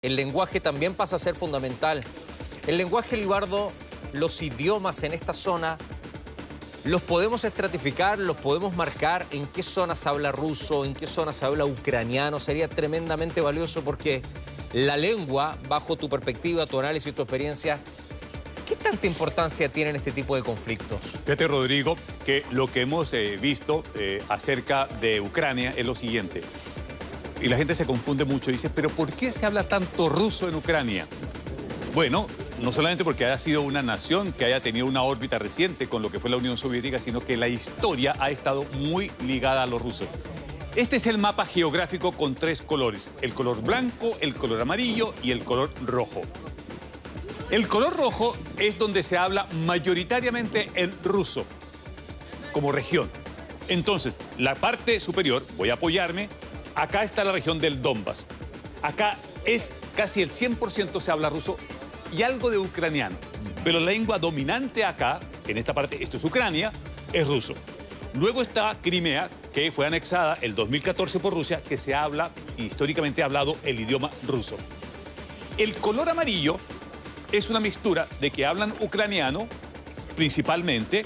El lenguaje también pasa a ser fundamental. El lenguaje, Libardo, los idiomas en esta zona, los podemos estratificar, los podemos marcar en qué zonas se habla ruso, en qué zonas se habla ucraniano. Sería tremendamente valioso porque la lengua, bajo tu perspectiva, tu análisis, tu experiencia, ¿qué tanta importancia tiene en este tipo de conflictos? Fíjate, Rodrigo, que lo que hemos visto acerca de Ucrania es lo siguiente. Y la gente se confunde mucho y dice, ¿pero por qué se habla tanto ruso en Ucrania? Bueno, no solamente porque haya sido una nación que haya tenido una órbita reciente con lo que fue la Unión Soviética, sino que la historia ha estado muy ligada a los rusos. Este es el mapa geográfico con tres colores, el color blanco, el color amarillo y el color rojo. El color rojo es donde se habla mayoritariamente el ruso, como región. Entonces, la parte superior, voy a apoyarme, acá está la región del Donbass. Acá es casi el 100% se habla ruso y algo de ucraniano. Pero la lengua dominante acá, en esta parte, esto es Ucrania, es ruso. Luego está Crimea, que fue anexada el 2014 por Rusia, que se habla, históricamente hablado, el idioma ruso. El color amarillo es una mixtura de que hablan ucraniano, principalmente,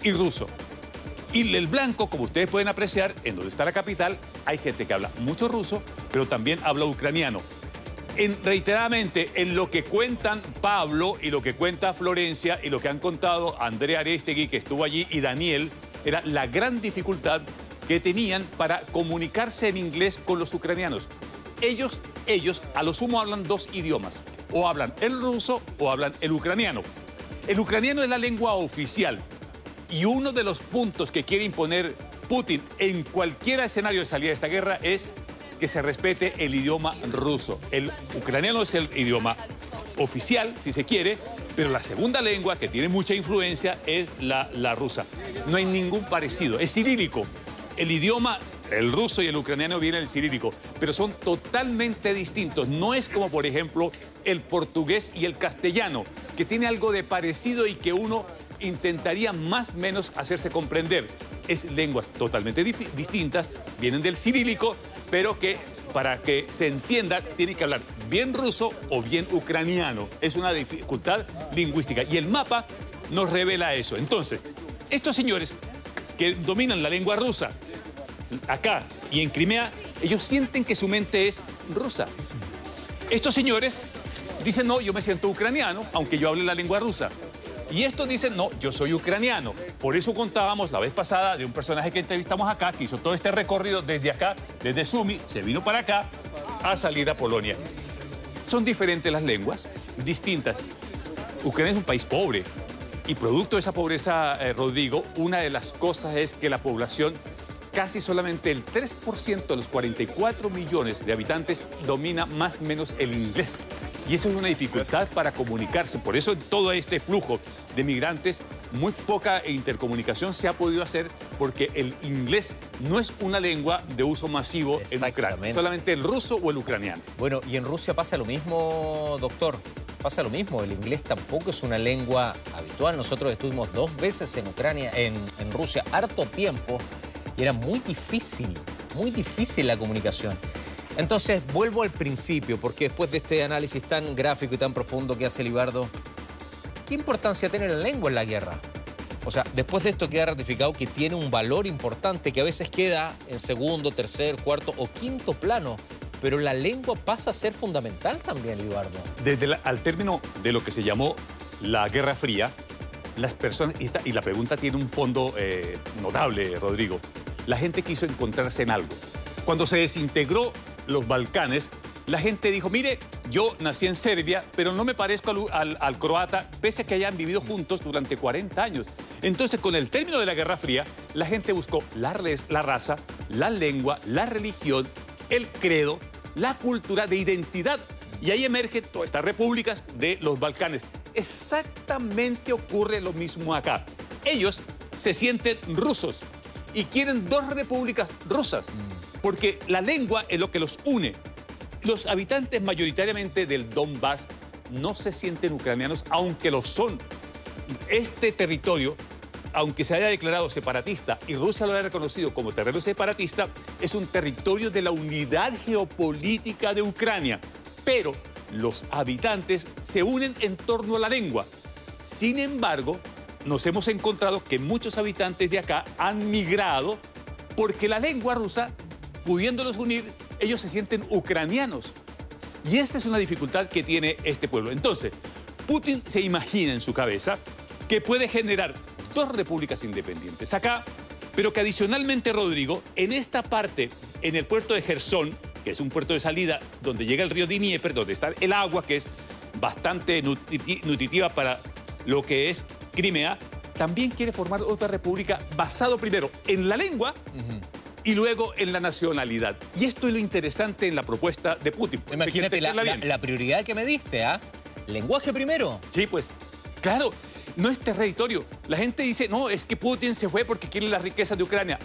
y ruso. Y el blanco, como ustedes pueden apreciar, en donde está la capital, hay gente que habla mucho ruso, pero también habla ucraniano. Reiteradamente, en lo que cuentan Pablo y lo que cuenta Florencia y lo que han contado Andrea Arestegui, que estuvo allí, y Daniel, era la gran dificultad que tenían para comunicarse en inglés con los ucranianos. Ellos a lo sumo hablan dos idiomas, o hablan el ruso o hablan el ucraniano. El ucraniano es la lengua oficial. Y uno de los puntos que quiere imponer Putin en cualquier escenario de salida de esta guerra es que se respete el idioma ruso. El ucraniano es el idioma oficial, si se quiere, pero la segunda lengua, que tiene mucha influencia, es la rusa. No hay ningún parecido, es cirílico. El idioma, el ruso y el ucraniano vienen del cirílico, pero son totalmente distintos. No es como, por ejemplo, el portugués y el castellano, que tiene algo de parecido y que uno intentaría más o menos hacerse comprender. Es lenguas totalmente distintas, vienen del cirílico, pero que para que se entienda tiene que hablar bien ruso o bien ucraniano. Es una dificultad lingüística y el mapa nos revela eso. Entonces, estos señores que dominan la lengua rusa, acá y en Crimea, ellos sienten que su mente es rusa. Estos señores dicen, no, yo me siento ucraniano, aunque yo hable la lengua rusa. Y estos dicen, no, yo soy ucraniano. Por eso contábamos la vez pasada de un personaje que entrevistamos acá, que hizo todo este recorrido desde acá, desde Sumy, se vino para acá a salir a Polonia. Son diferentes las lenguas, distintas. Ucrania es un país pobre y producto de esa pobreza, Rodrigo, una de las cosas es que la población, casi solamente el 3% de los 44 millones de habitantes domina más o menos el inglés. Y eso es una dificultad para comunicarse. Por eso en todo este flujo de migrantes, muy poca intercomunicación se ha podido hacer porque el inglés no es una lengua de uso masivo en Ucrania. Solamente el ruso o el ucraniano. Bueno, y en Rusia pasa lo mismo, doctor. Pasa lo mismo. El inglés tampoco es una lengua habitual. Nosotros estuvimos 2 veces en Ucrania, en Rusia, harto tiempo. Y era muy difícil la comunicación. Entonces, vuelvo al principio, porque después de este análisis tan gráfico y tan profundo que hace Libardo, ¿qué importancia tiene la lengua en la guerra? O sea, después de esto queda ratificado que tiene un valor importante que a veces queda en segundo, tercer, cuarto o quinto plano, pero la lengua pasa a ser fundamental también, Libardo. Al término de lo que se llamó la Guerra Fría, las personas, y la pregunta tiene un fondo notable, Rodrigo, la gente quiso encontrarse en algo. Cuando se desintegró los Balcanes, la gente dijo, mire, yo nací en Serbia, pero no me parezco al croata, pese a que hayan vivido juntos durante 40 años. Entonces, con el término de la Guerra Fría, la gente buscó la raza, la lengua, la religión, el credo, la cultura de identidad. Y ahí emergen todas estas repúblicas de los Balcanes. Exactamente ocurre lo mismo acá. Ellos se sienten rusos y quieren 2 repúblicas rusas, porque la lengua es lo que los une. Los habitantes mayoritariamente del Donbass no se sienten ucranianos, aunque lo son. Este territorio, aunque se haya declarado separatista y Rusia lo haya reconocido como terreno separatista, es un territorio de la unidad geopolítica de Ucrania. pero los habitantes se unen en torno a la lengua. Sin embargo, nos hemos encontrado que muchos habitantes de acá han migrado porque la lengua rusa, pudiéndolos unir, ellos se sienten ucranianos. Y esa es una dificultad que tiene este pueblo. Entonces, Putin se imagina en su cabeza que puede generar dos repúblicas independientes acá, pero que adicionalmente, Rodrigo, en esta parte, en el puerto de Jersón, que es un puerto de salida donde llega el río Dnieper, donde está el agua, que es bastante nutritiva para lo que es Crimea, también quiere formar otra república basado primero en la lengua y luego en la nacionalidad. Y esto es lo interesante en la propuesta de Putin. Imagínate la prioridad que me diste, ¿ah? ¿Lenguaje primero? Sí, pues, claro, no es territorio. La gente dice, no, es que Putin se fue porque quiere las riquezas de Ucrania.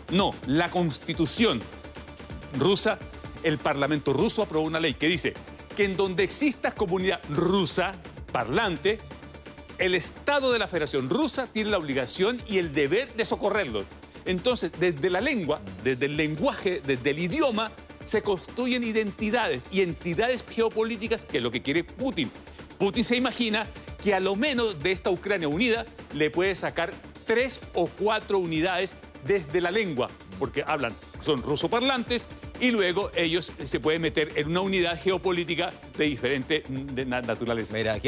No, la Constitución rusa, el Parlamento ruso aprobó una ley que dice que en donde exista comunidad rusa parlante, el Estado de la Federación Rusa tiene la obligación y el deber de socorrerlos. Entonces, desde la lengua, desde el lenguaje, desde el idioma, se construyen identidades y entidades geopolíticas, que es lo que quiere Putin. Putin se imagina que a lo menos de esta Ucrania unida le puede sacar 3 o 4 unidades desde la lengua, porque son rusoparlantes y luego ellos se pueden meter en una unidad geopolítica de diferente naturaleza. Mira,